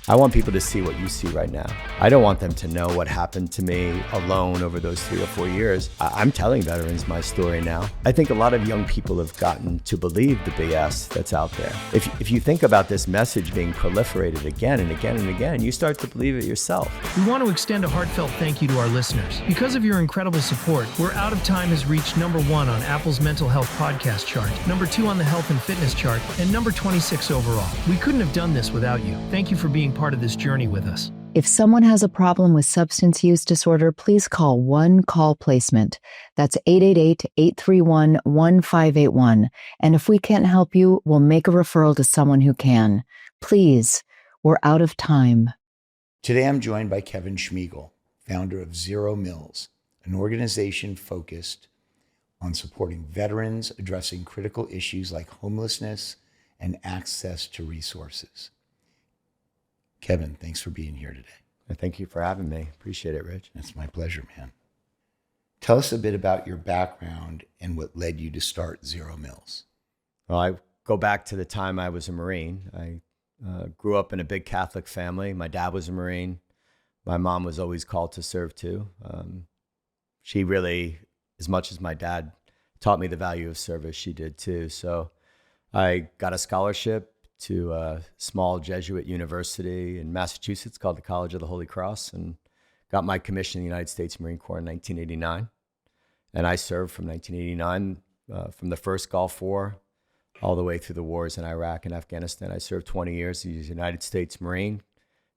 I want people to see what you see right now. I don't want them to know what happened to me alone over those 3 or 4 years. I'm telling veterans my story now. I think a lot of young people have gotten to believe the BS that's out there. If you think about this message being proliferated again and again and again, you start to believe it yourself. We want to extend a heartfelt thank you to our listeners. Because of your incredible support, We're Out of Time has reached #1 on Apple's mental health podcast chart, #2 on the health and fitness chart, and number 26 overall. We couldn't have done this without you. Thank you for being part of this journey with us. If someone has a problem with substance use disorder, please call One Call Placement. That's 888-831-1581. And if we can't help you, we'll make a referral to someone who can. Please, we're out of time. Today I'm joined by Kevin Schmiegel, founder of ZeroMils, an organization focused on supporting veterans addressing critical issues like homelessness and access to resources. Kevin, thanks for being here today. Thank you for having me. Appreciate it, Rich. It's my pleasure, man. Tell us a bit about your background and what led you to start ZeroMils. Well, I go back to the time I was a Marine. I grew up in a big Catholic family. My dad was a Marine. My mom was always called to serve too. She really, as much as my dad taught me the value of service, she did too. So I got a scholarship to a small Jesuit university in Massachusetts called the College of the Holy Cross, and got my commission in the United States Marine Corps in 1989. And I served from 1989, from the first Gulf War all the way through the wars in Iraq and Afghanistan. I served 20 years as a United States Marine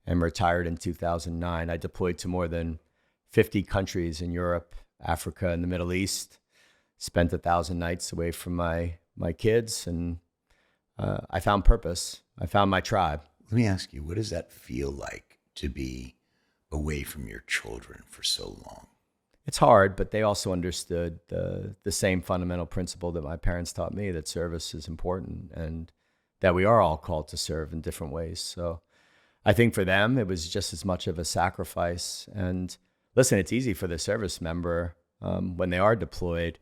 and retired in 2009. I deployed to more than 50 countries in Europe, Africa, and the Middle East, spent 1,000 nights away from my kids, and I found purpose. I found my tribe. Let me ask you, what does that feel like to be away from your children for so long? It's hard, but they also understood the same fundamental principle that my parents taught me, that service is important and that we are all called to serve in different ways. So I think for them, it was just as much of a sacrifice. And listen, it's easy for the service member when they are deployed,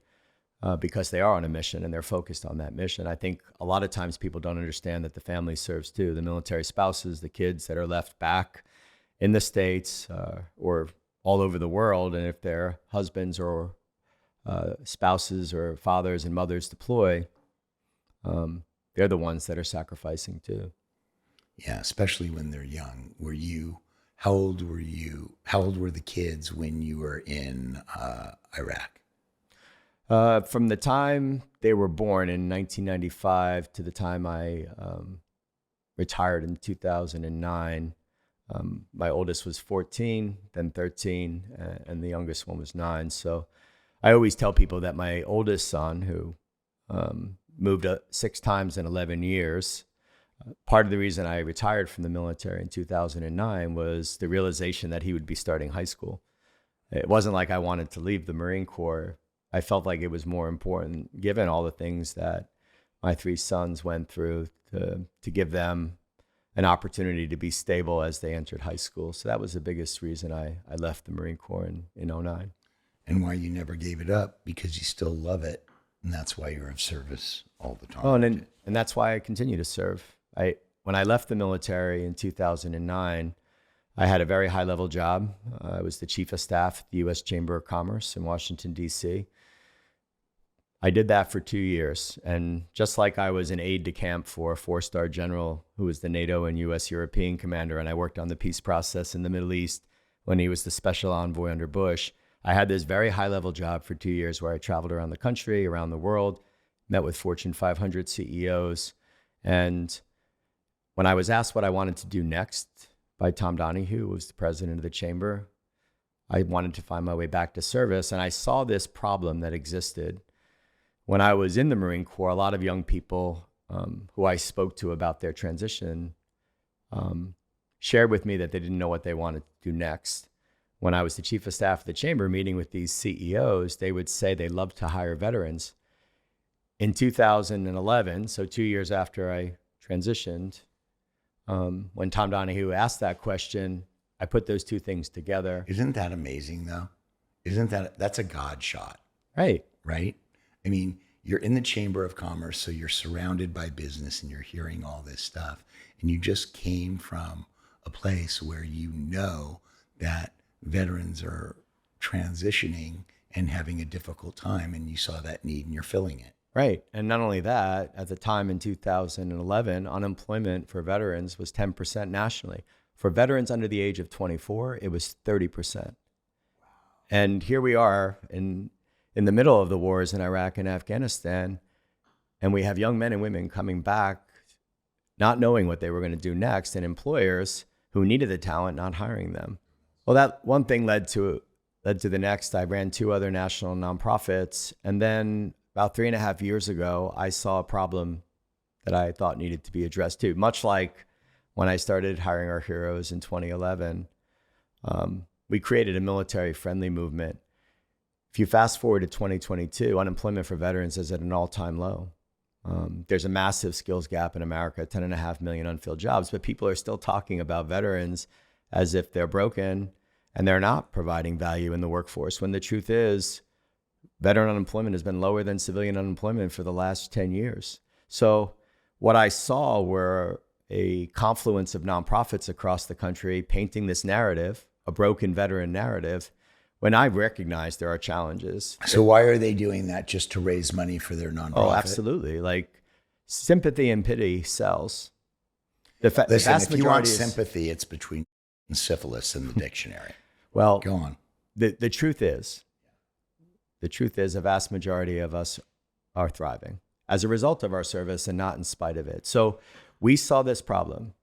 because they are on a mission and they're focused on that mission. I think a lot of times people don't understand that the family serves too. The military spouses, the kids that are left back in the States or all over the world. And if their husbands or spouses or fathers and mothers deploy, they're the ones that are sacrificing too. Yeah, especially when they're young. How old were the kids when you were in Iraq? From the time they were born in 1995 to the time I retired in 2009, my oldest was 14, then 13, and the youngest one was 9. So I always tell people that my oldest son, who moved 6 times in 11 years, part of the reason I retired from the military in 2009 was the realization that he would be starting high school. It wasn't like I wanted to leave the Marine Corps. I felt like it was more important, given all the things that my 3 sons went through, to give them an opportunity to be stable as they entered high school. So that was the biggest reason I left the Marine Corps in 2009. And why you never gave it up, because you still love it. And that's why you're of service all the time. Oh, and that's why I continue to serve. When I left the military in 2009, I had a very high-level job. I was the chief of staff at the U.S. Chamber of Commerce in Washington, D.C. I did that for 2 years. And just like I was an aide-de-camp for a 4-star general who was the NATO and U.S. European commander, and I worked on the peace process in the Middle East when he was the special envoy under Bush, I had this very high-level job for 2 years where I traveled around the country, around the world, met with Fortune 500 CEOs. And when I was asked what I wanted to do next by Tom Donahue, who was the president of the chamber, I wanted to find my way back to service. And I saw this problem that existed. When I was in the Marine Corps, a lot of young people who I spoke to about their transition shared with me that they didn't know what they wanted to do next. When I was the chief of staff of the chamber meeting with these CEOs, they would say they loved to hire veterans. In 2011, so 2 years after I transitioned, when Tom Donahue asked that question, I put those two things together. Isn't that amazing though? That's a God shot. Right. Right? I mean, you're in the Chamber of Commerce, so you're surrounded by business and you're hearing all this stuff. And you just came from a place where you know that veterans are transitioning and having a difficult time, and you saw that need and you're filling it. Right. And not only that, at the time in 2011, unemployment for veterans was 10% nationally. For veterans under the age of 24, it was 30%. And here we are in the middle of the wars in Iraq and Afghanistan, and we have young men and women coming back not knowing what they were going to do next, and employers who needed the talent not hiring them. Well, that one thing led to the next. I ran 2 other national nonprofits, and then about 3.5 years ago, I saw a problem that I thought needed to be addressed too. Much like when I started hiring our heroes in 2011, we created a military-friendly movement. If you fast forward to 2022, unemployment for veterans is at an all-time low. There's a massive skills gap in America, 10.5 million unfilled jobs, but people are still talking about veterans as if they're broken and they're not providing value in the workforce, when the truth is veteran unemployment has been lower than civilian unemployment for the last 10 years. So what I saw were a confluence of nonprofits across the country painting this narrative, a broken veteran narrative, when I recognize there are challenges. So why are they doing that? Just to raise money for their nonprofit? Oh, absolutely. Like, sympathy and pity sells. Listen, if you want sympathy, it's between syphilis in the dictionary. Well, go on. The truth is a vast majority of us are thriving as a result of our service and not in spite of it. So we saw this problem,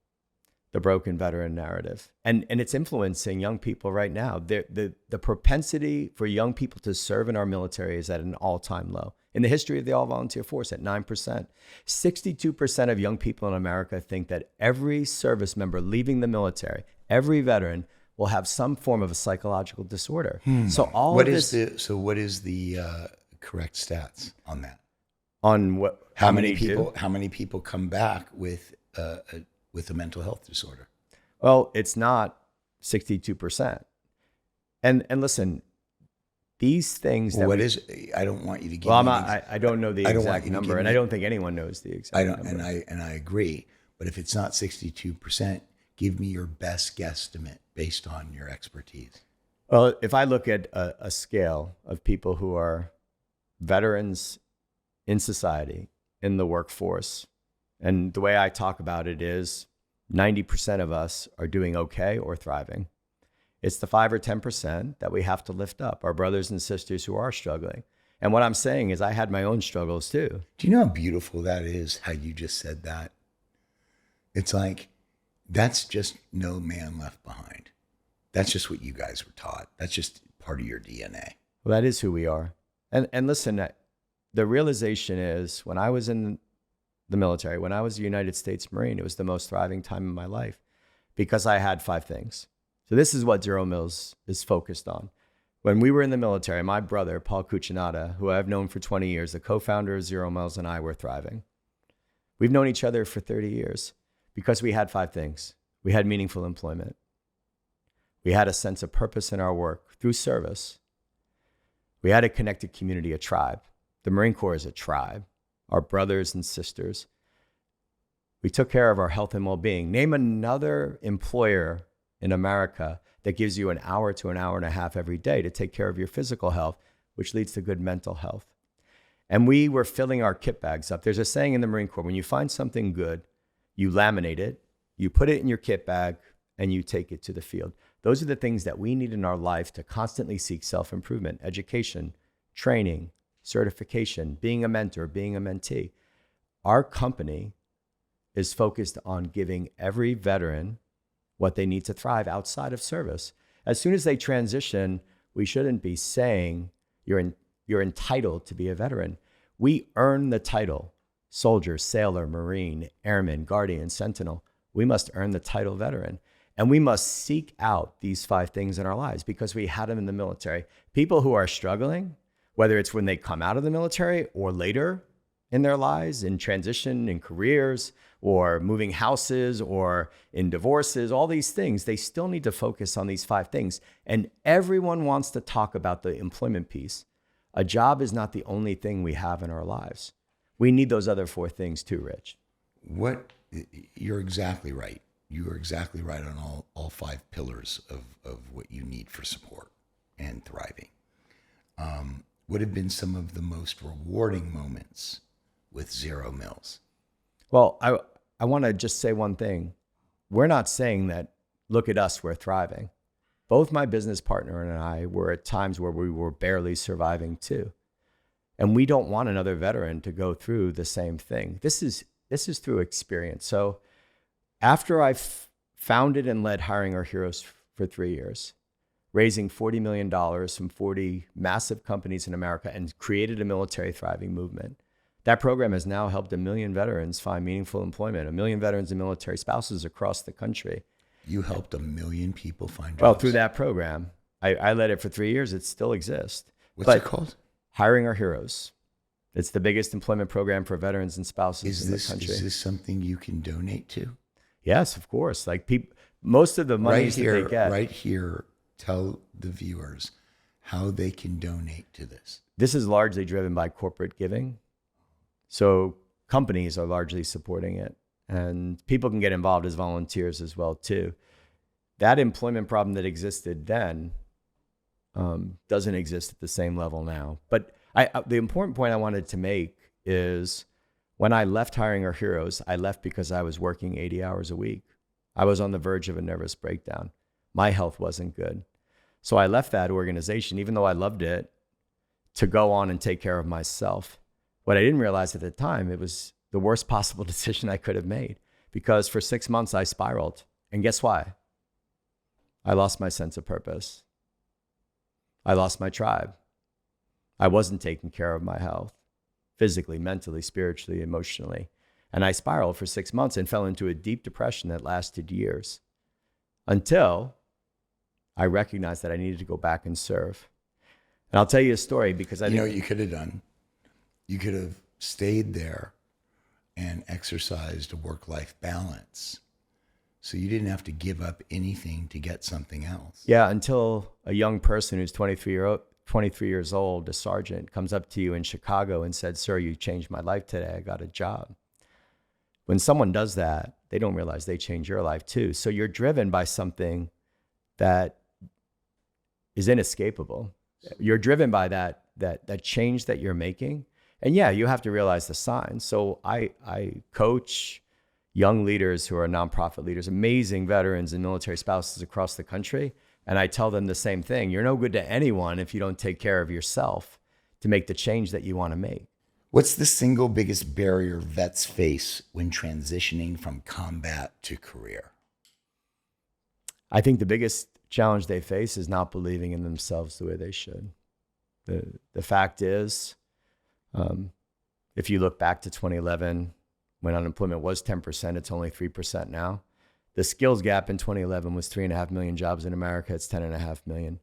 the broken veteran narrative, and it's influencing young people right now. The propensity for young people to serve in our military is at an all-time low. In the history of the all-volunteer force, at 9%. 62% of young people in America think that every service member leaving the military, every veteran, will have some form of a psychological disorder. So what is the correct stats on that? On what? How many people come back with a mental health disorder? Well, it's not 62%. And listen, these things. I don't want you to give. Well, I don't know the exact number, and I don't think anyone knows the exact number. And I agree. But if it's not 62%, give me your best guesstimate based on your expertise. Well, if I look at a scale of people who are veterans in society, in the workforce, and the way I talk about it is 90% of us are doing okay or thriving. It's the 5 or 10% that we have to lift up, our brothers and sisters who are struggling. And what I'm saying is I had my own struggles too. Do you know how beautiful that is, how you just said that? It's like, that's just no man left behind. That's just what you guys were taught. That's just part of your DNA. Well, that is who we are. And listen, the realization is when I was in the military, when I was a United States Marine, it was the most thriving time in my life because I had 5 things. So this is what ZeroMils is focused on. When we were in the military, my brother, Paul Cuccinata, who I've known for 20 years, the co-founder of ZeroMils, and I were thriving. We've known each other for 30 years because we had 5 things. We had meaningful employment. We had a sense of purpose in our work through service. We had a connected community, a tribe. The Marine Corps is a tribe, our brothers and sisters. We took care of our health and well-being. Name another employer in America that gives you an hour to an hour and a half every day to take care of your physical health, which leads to good mental health. And we were filling our kit bags up. There's a saying in the Marine Corps, when you find something good, you laminate it, you put it in your kit bag, and you take it to the field. Those are the things that we need in our life to constantly seek self-improvement, education, training, certification, being a mentor, being a mentee. Our company is focused on giving every veteran what they need to thrive outside of service. As soon as they transition, we shouldn't be saying you're entitled to be a veteran. We earn the title, soldier, sailor, Marine, airman, guardian, sentinel. We must earn the title veteran. And we must seek out these 5 things in our lives because we had them in the military. People who are struggling, whether it's when they come out of the military or later in their lives, in transition, in careers, or moving houses, or in divorces, all these things, they still need to focus on these 5 things. And everyone wants to talk about the employment piece. A job is not the only thing we have in our lives. We need those other 4 things too, Rich. You're exactly right. you are exactly right on all five pillars of what you need for support and thriving. What have been some of the most rewarding moments with ZeroMils? Well, I want to just say one thing. We're not saying that, look at us, we're thriving. Both my business partner and I were at times where we were barely surviving too. And we don't want another veteran to go through the same thing. This is through experience. So after I founded and led Hiring Our Heroes for 3 years, raising $40 million from 40 massive companies in America and created a military thriving movement, that program has now helped 1 million veterans find meaningful employment, 1 million veterans and military spouses across the country. You helped 1 million people find jobs? Well, through that program. I led it for 3 years. It still exists. What's it called? Hiring Our Heroes. It's the biggest employment program for veterans and spouses in the country. Is this something you can donate to? Yes, of course. Like most of the money that they get. Right here, tell the viewers how they can donate to this. This is largely driven by corporate giving. So companies are largely supporting it. And people can get involved as volunteers as well, too. That employment problem that existed then doesn't exist at the same level now. But the important point I wanted to make is when I left Hiring Our Heroes, I left because I was working 80 hours a week. I was on the verge of a nervous breakdown. My health wasn't good. So I left that organization, even though I loved it, to go on and take care of myself. What I didn't realize at the time, it was the worst possible decision I could have made, because for 6 months I spiraled. And guess why? I lost my sense of purpose. I lost my tribe. I wasn't taking care of my health, physically, mentally, spiritually, emotionally. And I spiraled for 6 months and fell into a deep depression that lasted years until I recognized that I needed to go back and serve. And I'll tell you a story because I know what you could have done? You could have stayed there and exercised a work-life balance. So you didn't have to give up anything to get something else. Yeah, until a young person who's 23 years old, a sergeant, comes up to you in Chicago and said, "Sir, you changed my life today. I got a job." When someone does that, they don't realize they change your life too. So you're driven by something that is inescapable. You're driven by that change that you're making. And yeah, you have to realize the signs. So I coach young leaders who are nonprofit leaders, amazing veterans and military spouses across the country. And I tell them the same thing. You're no good to anyone if you don't take care of yourself to make the change that you want to make. What's the single biggest barrier vets face when transitioning from combat to career? I think the biggest challenge they face is not believing in themselves the way they should. The fact is, if you look back to 2011, when unemployment was 10%, it's only 3% now. The skills gap in 2011 was 3.5 million jobs in America. It's 10.5 million.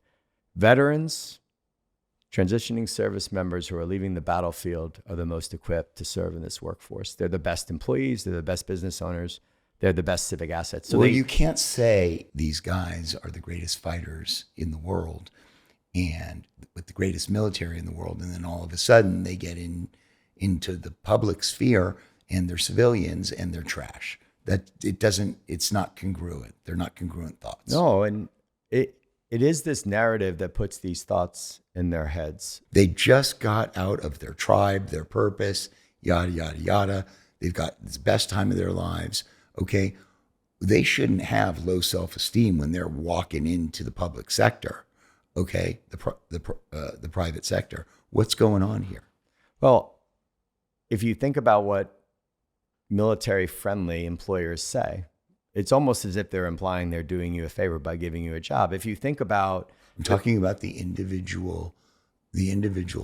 Veterans, transitioning service members who are leaving the battlefield are the most equipped to serve in this workforce. They're the best employees. They're the best business owners. They're the best civic assets. So you can't say these guys are the greatest fighters in the world and with the greatest military in the world, and then all of a sudden they get into the public sphere and they're civilians and they're trash. It's not congruent. They're not congruent thoughts. No, and it is this narrative that puts these thoughts in their heads. They just got out of their tribe, their purpose, yada, yada, yada. They've got the best time of their lives. Okay. They shouldn't have low self-esteem when they're walking into the public sector. Okay. The private sector. What's going on here? Well, if you think about what military-friendly employers say, it's almost as if they're implying they're doing you a favor by giving you a job. If you think about... I'm talking about the individual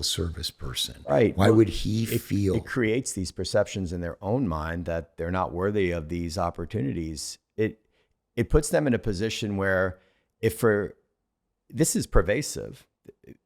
service person. Right. Why would he feel... It creates these perceptions in their own mind that they're not worthy of these opportunities. It puts them in a position where this is pervasive.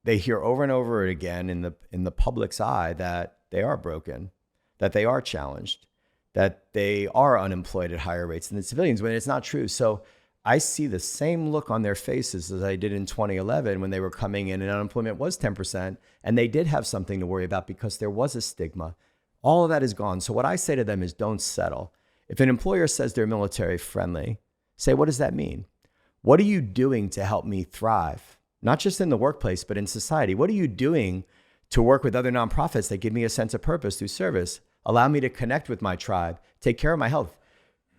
They hear over and over again in the public's eye that they are broken, that they are challenged, that they are unemployed at higher rates than the civilians, when it's not true. So I see the same look on their faces as I did in 2011 when they were coming in and unemployment was 10%, and they did have something to worry about because there was a stigma. All of that is gone. So what I say to them is don't settle. If an employer says they're military friendly, say, what does that mean? What are you doing to help me thrive? Not just in the workplace, but in society. What are you doing to work with other nonprofits that give me a sense of purpose through service, allow me to connect with my tribe, take care of my health,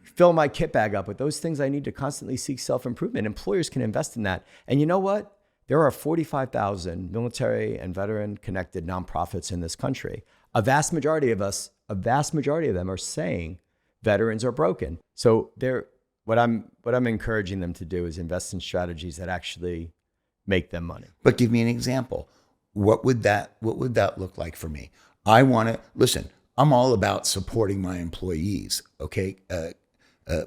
fill my kit bag up with those things I need to constantly seek self-improvement? Employers can invest in that. And you know what? There are 45,000 military and veteran connected nonprofits in this country. A vast majority of them are saying veterans are broken. So what I'm encouraging them to do is invest in strategies that actually make them money. But give me an example. What would that look like for me? I want to listen. I'm all about supporting my employees. Okay,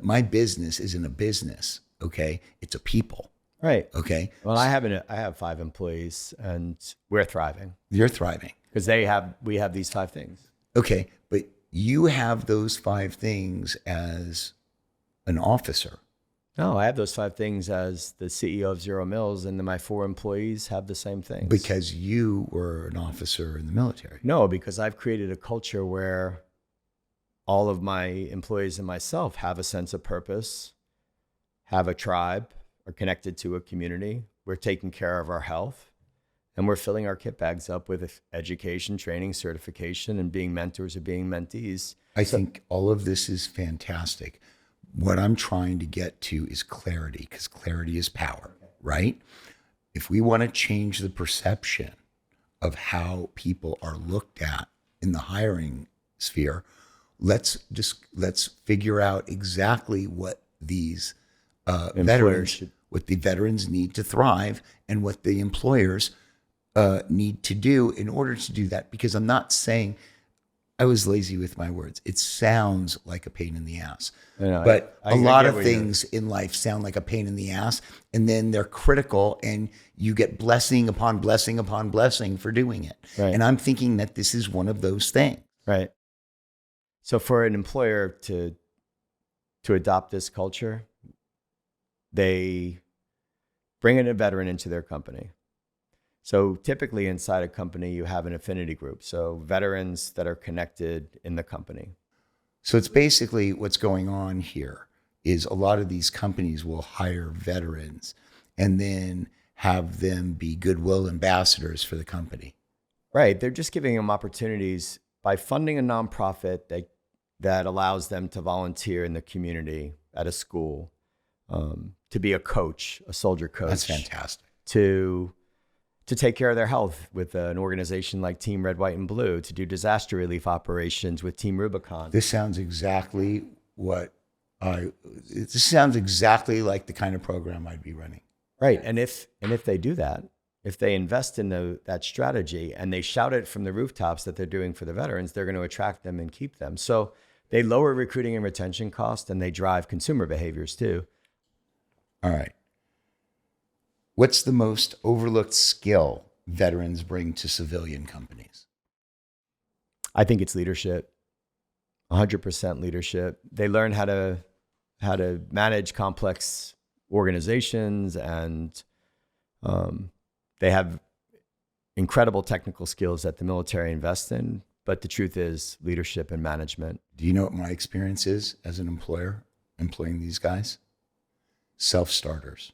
my business isn't a business. Okay, it's a people. Right. Okay. Well, I have 5 employees, and we're thriving. You're thriving because we have these 5 things. Okay, but you have those 5 things as an officer. No, I have those 5 things as the CEO of ZeroMils, and then my 4 employees have the same things. Because you were an officer in the military. No, because I've created a culture where all of my employees and myself have a sense of purpose, have a tribe, are connected to a community. We're taking care of our health, and we're filling our kit bags up with education, training, certification, and being mentors or being mentees. I think all of this is fantastic. What I'm trying to get to is clarity, because clarity is power, right? If we want to change the perception of how people are looked at in the hiring sphere, let's figure out exactly what these what the veterans need to thrive and what the employers need to do in order to do that. Because I'm not saying, I was lazy with my words. It sounds like a pain in the ass. But a lot of things in life sound like a pain in the ass, and then they're critical, and you get blessing upon blessing upon blessing for doing it. Right. And I'm thinking that this is one of those things. Right. So for an employer to adopt this culture, they bring in a veteran into their company. So typically inside a company, you have an affinity group. So veterans that are connected in the company. So it's basically what's going on here is a lot of these companies will hire veterans and then have them be goodwill ambassadors for the company. Right. They're just giving them opportunities by funding a nonprofit that allows them to volunteer in the community at a school, to be a coach, a soldier coach. That's fantastic. To take care of their health with an organization like Team Red, White, and Blue, to do disaster relief operations with Team Rubicon. This sounds exactly like the kind of program I'd be running. Right. And if they do that, if they invest in that strategy and they shout it from the rooftops that they're doing for the veterans, they're going to attract them and keep them. So they lower recruiting and retention costs, and they drive consumer behaviors too. All right. What's the most overlooked skill veterans bring to civilian companies? I think it's leadership, 100% leadership. They learn how to manage complex organizations, and they have incredible technical skills that the military invests in. But the truth is leadership and management. Do you know what my experience is as an employer employing these guys? Self-starters.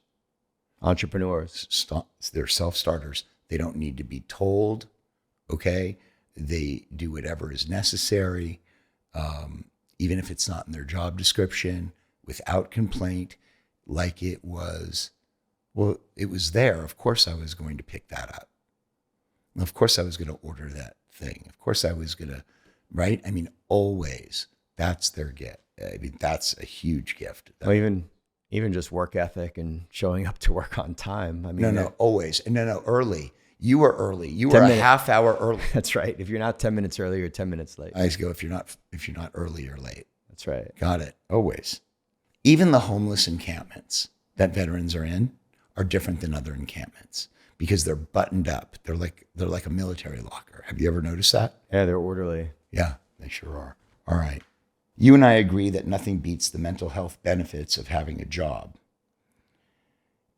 Entrepreneurs. They're self-starters. They don't need to be told, okay? They do whatever is necessary, even if it's not in their job description, without complaint, like it was there. Of course I was going to pick that up. Of course I was going to order that thing. Of course I was going to, right? I mean, always. That's their gift. I mean, that's a huge gift. Well, even just work ethic and showing up to work on time. I mean, always. No, early. You were early. You were a half hour early. That's right. If you're not 10 minutes early, you're 10 minutes late. I always go, if you're not early, you're late. That's right. Got it. Always. Even the homeless encampments that veterans are in are different than other encampments because they're buttoned up. They're like a military locker. Have you ever noticed that? Yeah, they're orderly. Yeah, they sure are. All right. You and I agree that nothing beats the mental health benefits of having a job.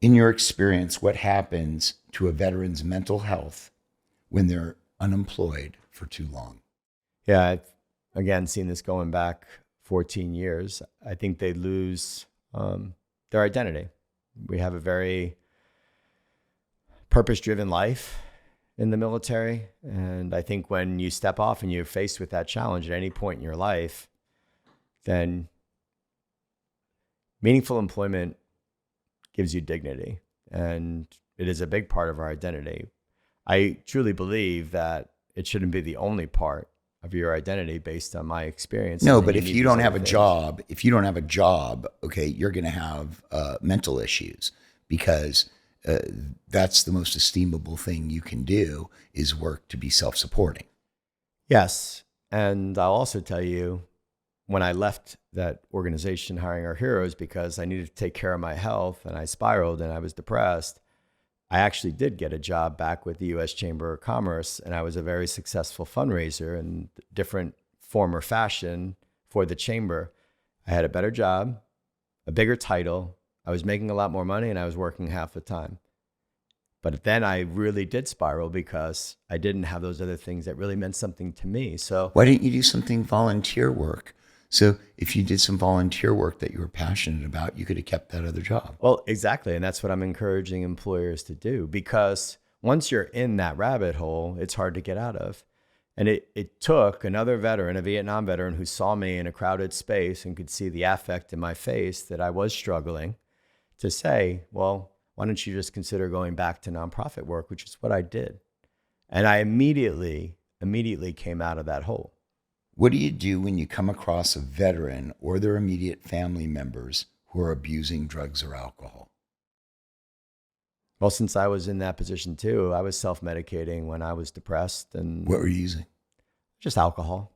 In your experience, what happens to a veteran's mental health when they're unemployed for too long? Yeah, I've, again, seen this going back 14 years, I think they lose their identity. We have a very purpose-driven life in the military. And I think when you step off and you're faced with that challenge at any point in your life, then meaningful employment gives you dignity. And it is a big part of our identity. I truly believe that it shouldn't be the only part of your identity based on my experience. No, but if you don't have a job, okay, you're going to have mental issues, because that's the most esteemable thing you can do, is work to be self-supporting. Yes. And I'll also tell you, when I left that organization, Hiring Our Heroes, because I needed to take care of my health and I spiraled and I was depressed, I actually did get a job back with the U.S. Chamber of Commerce, and I was a very successful fundraiser in different form or fashion for the chamber. I had a better job, a bigger title. I was making a lot more money, and I was working half the time. But then I really did spiral because I didn't have those other things that really meant something to me. So why didn't you do something volunteer work? So if you did some volunteer work that you were passionate about, you could have kept that other job. Well, exactly. And that's what I'm encouraging employers to do, because once you're in that rabbit hole, it's hard to get out of. And it took another veteran, a Vietnam veteran, who saw me in a crowded space and could see the affect in my face that I was struggling, to say, well, why don't you just consider going back to nonprofit work, which is what I did. And I immediately came out of that hole. What do you do when you come across a veteran or their immediate family members who are abusing drugs or alcohol? Well, since I was in that position too, I was self-medicating when I was depressed. And what were you using? Just alcohol.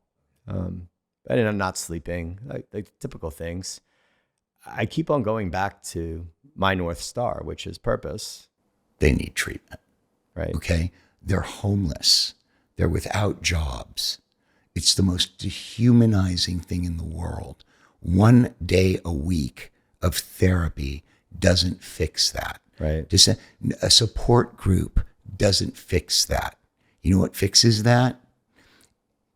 And I'm not sleeping, like typical things. I keep on going back to my North Star, which is purpose. They need treatment. Right. Okay. They're homeless. They're without jobs. It's the most dehumanizing thing in the world. 1 day a week of therapy doesn't fix that. Right. Just a support group doesn't fix that. You know what fixes that?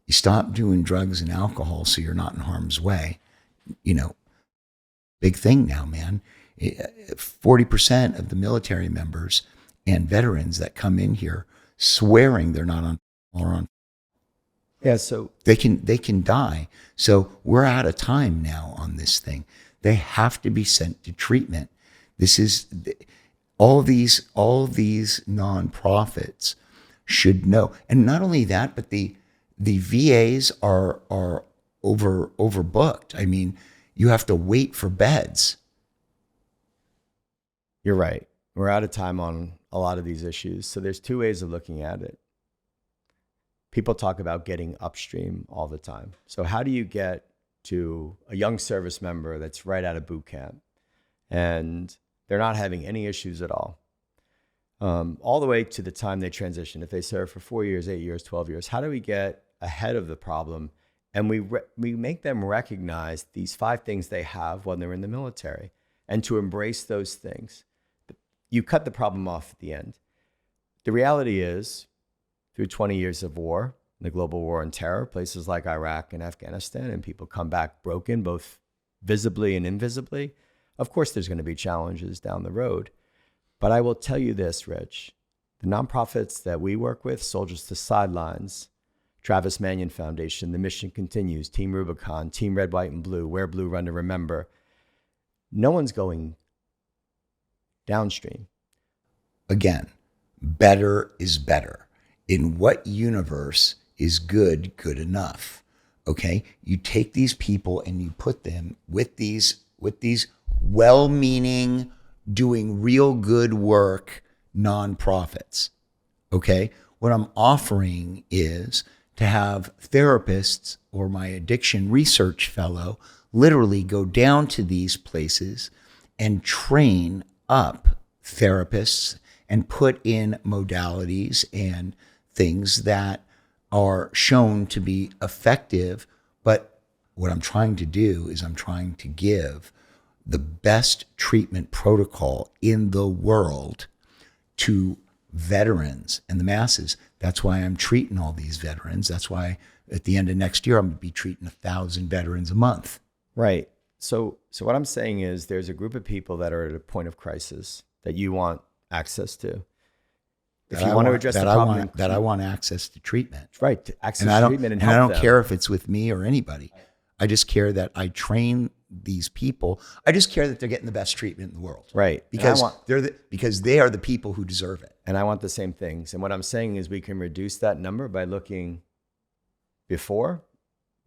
You stop doing drugs and alcohol so you're not in harm's way. You know, big thing now, man. 40% of the military members and veterans that come in here swearing they're not on or on. Yeah, so they can die. So we're out of time now on this thing. They have to be sent to treatment. This is all these nonprofits should know. And not only that, but the VAs are overbooked. I mean, you have to wait for beds. You're right. We're out of time on a lot of these issues. So there's two ways of looking at it. People talk about getting upstream all the time. So how do you get to a young service member that's right out of boot camp and they're not having any issues at all the way to the time they transition? If they serve for 4 years, 8 years, 12 years, how do we get ahead of the problem? And we make them recognize these 5 things they have when they're in the military, and to embrace those things. You cut the problem off at the end. The reality is, through 20 years of war, the global war on terror, places like Iraq and Afghanistan, and people come back broken, both visibly and invisibly. Of course, there's going to be challenges down the road. But I will tell you this, Rich, the nonprofits that we work with, Soldiers to Sidelines, Travis Manion Foundation, The Mission Continues, Team Rubicon, Team Red, White, and Blue, Wear Blue, Run to Remember, no one's going downstream. Again, better is better. In what universe is good enough? Okay, you take these people and you put them with these well-meaning, doing real good work nonprofits. Okay, what I'm offering is to have therapists or my addiction research fellow literally go down to these places and train up therapists and put in modalities and things that are shown to be effective. But what I'm trying to do is I'm trying to give the best treatment protocol in the world to veterans and the masses. That's why I'm treating all these veterans. That's why at the end of next year, I'm going to be treating 1,000 veterans a month. Right. So what I'm saying is there's a group of people that are at a point of crisis that you want access to. If you want to address the problem, I want access to treatment. Right. To access And treatment and I help don't them. care if it's with me or anybody. I just care that I train these people. I just care that they're getting the best treatment in the world. Right. Because because they are the people who deserve it. And I want the same things. And what I'm saying is we can reduce that number by looking before,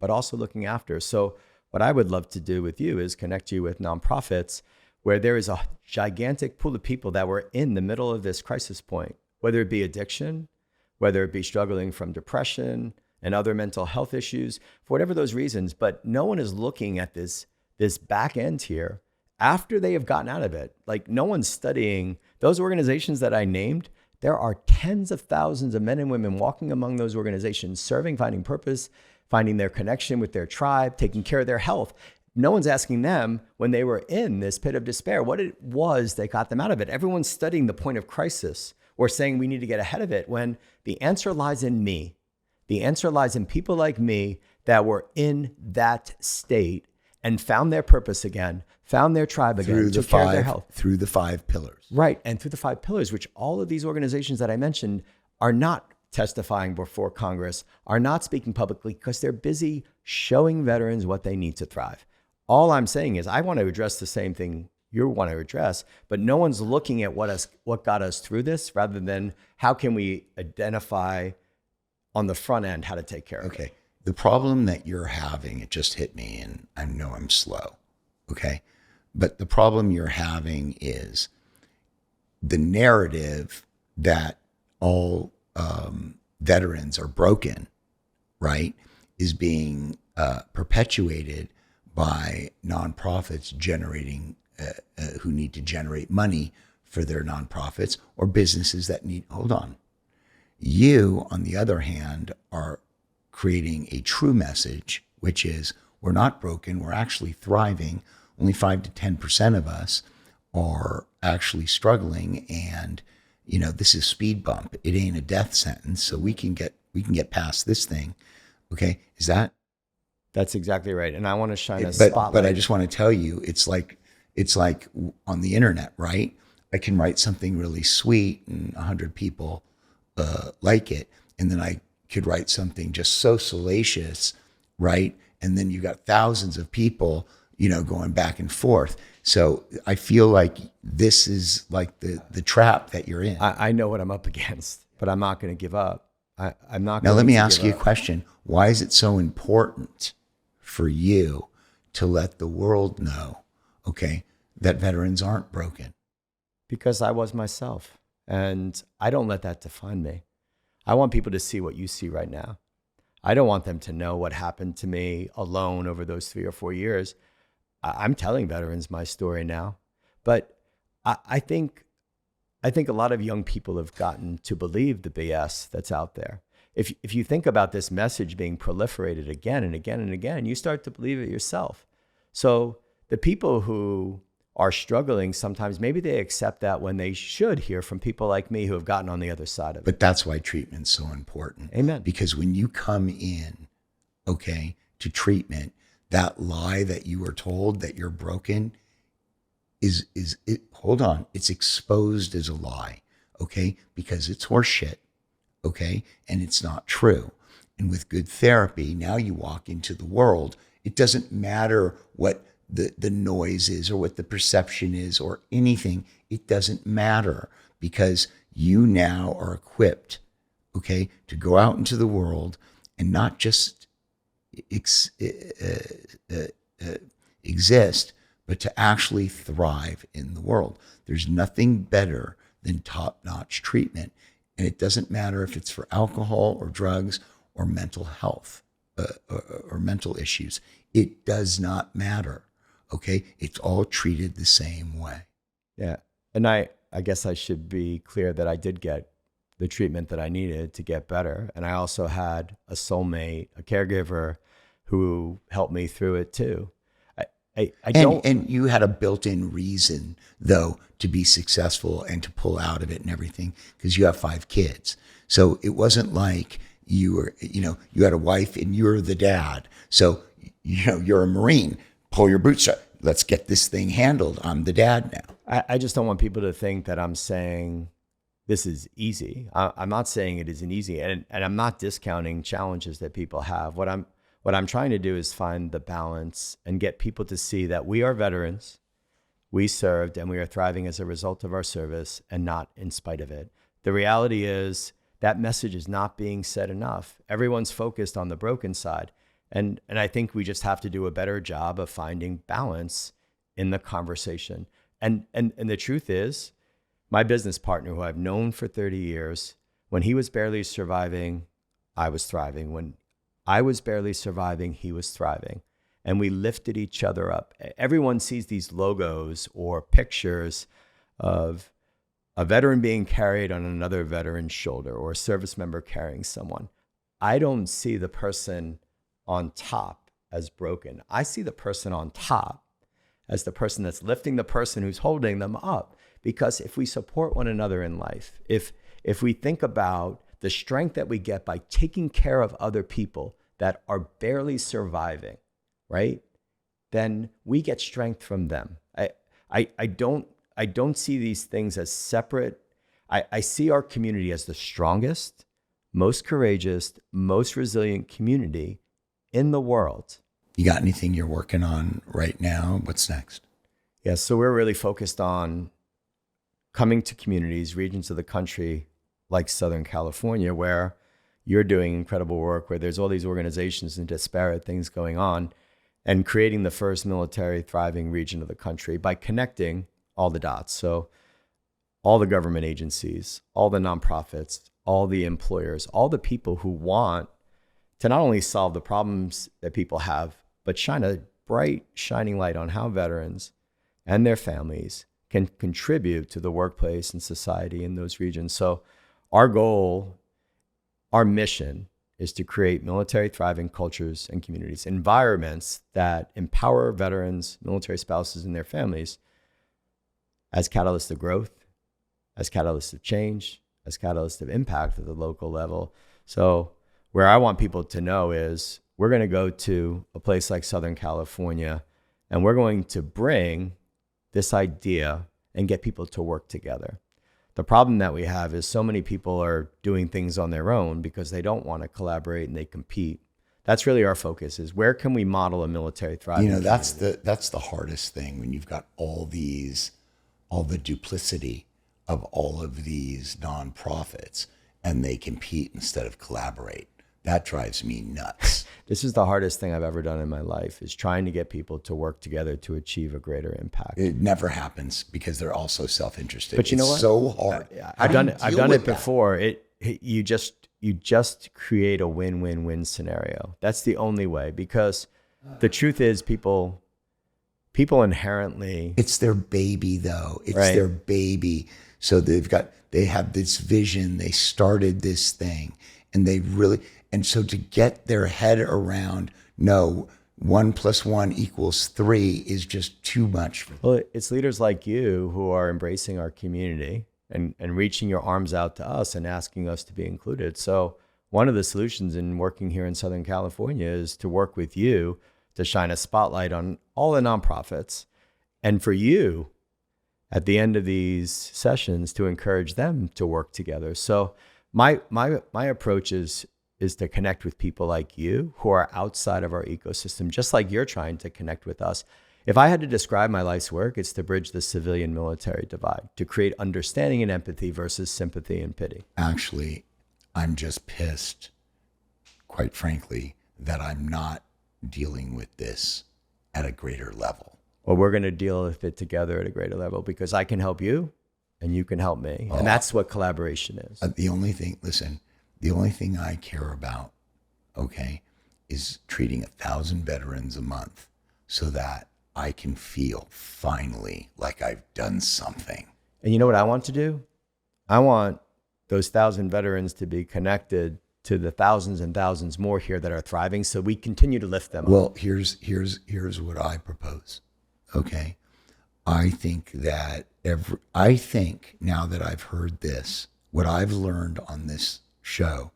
but also looking after. So what I would love to do with you is connect you with nonprofits where there is a gigantic pool of people that were in the middle of this crisis point, whether it be addiction, whether it be struggling from depression and other mental health issues, for whatever those reasons. But no one is looking at this back end here after they have gotten out of it. Like, no one's studying those organizations that I named. There are tens of thousands of men and women walking among those organizations, serving, finding purpose, finding their connection with their tribe, taking care of their health. No one's asking them when they were in this pit of despair, what it was that got them out of it. Everyone's studying the point of crisis or saying we need to get ahead of it, when the answer lies in me. The answer lies in people like me that were in that state and found their purpose again, found their tribe again, took care of their health. Through the 5 pillars. Right. And through the 5 pillars, which all of these organizations that I mentioned are not testifying before Congress, are not speaking publicly because they're busy showing veterans what they need to thrive. All I'm saying is I want to address the same thing you want to address, but no one's looking at what got us through this, rather than how can we identify on the front end how to take care of it. Okay. The problem that you're having, it just hit me, and I know I'm slow. Okay. But the problem you're having is the narrative that all veterans are broken, right, is being perpetuated by nonprofits generating, who need to generate money for their nonprofits, or businesses that need, hold on. You, on the other hand, are creating a true message, which is we're not broken, we're actually thriving. Only 5 to 10% of us are actually struggling, and this is speed bump. It ain't a death sentence, so we can get past this thing. Okay, is that? That's exactly right. And I want to shine a spotlight. But I just want to tell you, it's like on the internet, right? I can write something really sweet and 100 people like it, and then I could write something just so salacious, right? And then you got thousands of people, going back and forth. So I feel like this is like the trap that you're in. I know what I'm up against, but I'm not going to give up. I'm not. Now let me ask you a question. Why is it so important for you to let the world know, okay, that veterans aren't broken? Because I was myself, and I don't let that define me. I want people to see what you see right now. I don't want them to know what happened to me alone over those 3 or 4 years. I'm telling veterans my story now, but I think a lot of young people have gotten to believe the BS that's out there. If you think about this message being proliferated again and again and again, you start to believe it yourself. So the people who are struggling, sometimes maybe they accept that when they should hear from people like me who have gotten on the other side of it. But that's why treatment's so important. Amen. Because when you come in, okay, to treatment, that lie that you were told that you're broken is hold on, it's exposed as a lie, okay? Because it's horseshit, okay? And it's not true. And with good therapy, now you walk into the world. It doesn't matter what the noise is or what the perception is or anything. It doesn't matter, because you now are equipped, okay, to go out into the world and not just exist, but to actually thrive in the world. There's nothing better than top-notch treatment. And it doesn't matter if it's for alcohol or drugs or mental health or mental issues. It does not matter. Okay, it's all treated the same way. Yeah. And I guess I should be clear that I did get the treatment that I needed to get better. And I also had a soulmate, a caregiver who helped me through it too. And you had a built-in reason, though, to be successful and to pull out of it and everything, because you have 5 kids. So it wasn't like you had a wife and you're the dad. So, you're a Marine, pull your boots up. Let's get this thing handled. I'm the dad now. I just don't want people to think that I'm saying this is easy. I'm not saying it isn't easy, and I'm not discounting challenges that people have. What I'm trying to do is find the balance and get people to see that we are veterans, we served, and we are thriving as a result of our service and not in spite of it. The reality is that message is not being said enough. Everyone's focused on the broken side. And I think we just have to do a better job of finding balance in the conversation. And the truth is, my business partner, who I've known for 30 years, when he was barely surviving, I was thriving. When I was barely surviving, he was thriving. And we lifted each other up. Everyone sees these logos or pictures of a veteran being carried on another veteran's shoulder, or a service member carrying someone. I don't see the person on top as broken. I see the person on top as the person that's lifting the person who's holding them up. Because if we support one another in life, if we think about the strength that we get by taking care of other people that are barely surviving, right? Then we get strength from them. I don't see these things as separate. I see our community as the strongest, most courageous, most resilient community in the world. You got anything you're working on right now? What's next? Yeah, so we're really focused on coming to communities, regions of the country like Southern California, where you're doing incredible work, where there's all these organizations and disparate things going on, and creating the first military thriving region of the country by connecting all the dots. So all the government agencies, all the nonprofits, all the employers, all the people who want to not only solve the problems that people have, but shine a bright, shining light on how veterans and their families can contribute to the workplace and society in those regions. So our goal, our mission, is to create military thriving cultures and communities, environments that empower veterans, military spouses, and their families as catalysts of growth, as catalysts of change, as catalysts of impact at the local level. So where I want people to know is we're going to go to a place like Southern California, and we're going to bring this idea and get people to work together. The problem that we have is so many people are doing things on their own because they don't want to collaborate and they compete. That's really our focus, is where can we model a military thriving that's the hardest thing when you've got all the duplicity of all of these nonprofits and they compete instead of collaborate. That drives me nuts. This is the hardest thing I've ever done in my life, is trying to get people to work together to achieve a greater impact. It never happens because they're also self-interested. But you know what? It's so hard. I've done it before. You just create a win-win-win scenario. That's the only way, because the truth is people inherently, it's their baby though. It's right. Their baby. So they have this vision. They started this thing, and so to get their head around, no, 1 + 1 = 3 is just too much. Well, it's leaders like you who are embracing our community and reaching your arms out to us and asking us to be included. So one of the solutions in working here in Southern California is to work with you to shine a spotlight on all the nonprofits, and for you at the end of these sessions to encourage them to work together. So my approach is to connect with people like you who are outside of our ecosystem, just like you're trying to connect with us. If I had to describe my life's work, it's to bridge the civilian military divide, to create understanding and empathy versus sympathy and pity. Actually, I'm just pissed, quite frankly, that I'm not dealing with this at a greater level. Well, we're going to deal with it together at a greater level, because I can help you and you can help me. And that's what collaboration is. The only thing I care about, okay, is treating 1,000 veterans a month so that I can feel finally like I've done something. And you know what I want to do? I want those 1,000 veterans to be connected to the thousands and thousands more here that are thriving, so we continue to lift them up. Well, here's what I propose. Okay. I think now that I've heard this, what I've learned on this show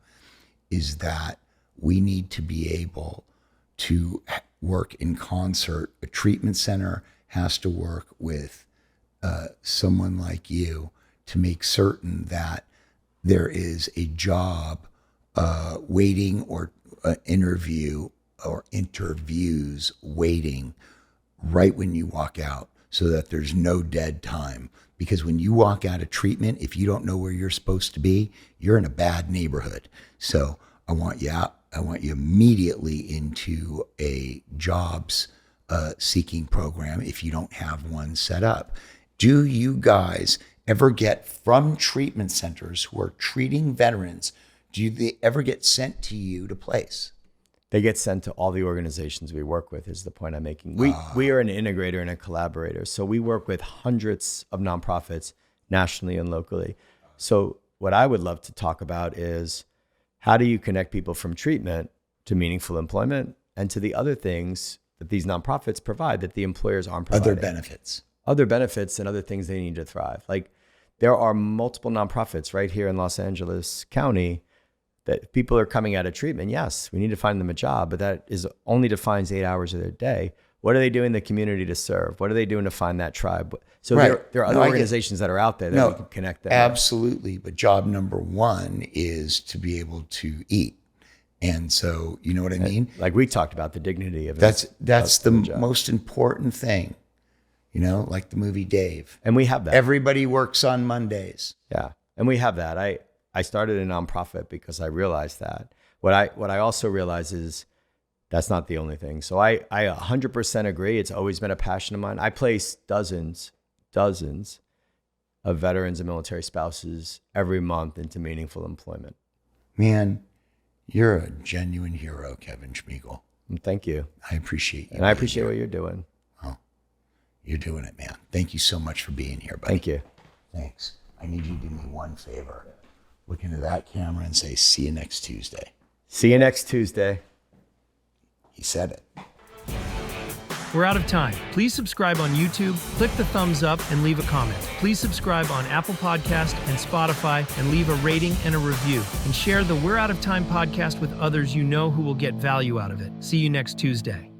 is that we need to be able to work in concert. A treatment center has to work with someone like you to make certain that there is a job waiting, or interview or interviews waiting right when you walk out, so that there's no dead time. Because when you walk out of treatment, if you don't know where you're supposed to be, you're in a bad neighborhood. So I want you out. I want you immediately into a jobs seeking program if you don't have one set up. Do you guys ever get from treatment centers who are treating veterans, do they ever get sent to you to place? They get sent to all the organizations we work with, is the point I'm making. We are an integrator and a collaborator. So we work with hundreds of nonprofits nationally and locally. So what I would love to talk about is, how do you connect people from treatment to meaningful employment and to the other things that these nonprofits provide that the employers aren't providing? Other benefits and other things they need to thrive. Like, there are multiple nonprofits right here in Los Angeles County that people are coming out of treatment. Yes, we need to find them a job, but that is only defines 8 hours of their day. What are they doing in the community to serve? What are they doing to find that tribe? So right. there are other organizations that are out there that we can connect them. Absolutely. But job number one is to be able to eat. And so, you know what I mean? Like we talked about, the dignity of that's the most important thing, you know, like the movie Dave. And we have that. Everybody works on Mondays. Yeah. And we have that. I started a nonprofit because I realized that. What I also realized is that's not the only thing. So I 100% agree. It's always been a passion of mine. I place dozens of veterans and military spouses every month into meaningful employment. Man, you're a genuine hero, Kevin Schmiegel. Thank you. I appreciate you. And I appreciate what you're doing. Oh, you're doing it, man. Thank you so much for being here, buddy. Thank you. Thanks. I need you to do me one favor. Look into that camera and say, see you next Tuesday. See you next Tuesday. He said it. We're out of time. Please subscribe on YouTube, click the thumbs up, and leave a comment. Please subscribe on Apple Podcast and Spotify and leave a rating and a review. And share the We're Out of Time podcast with others you know who will get value out of it. See you next Tuesday.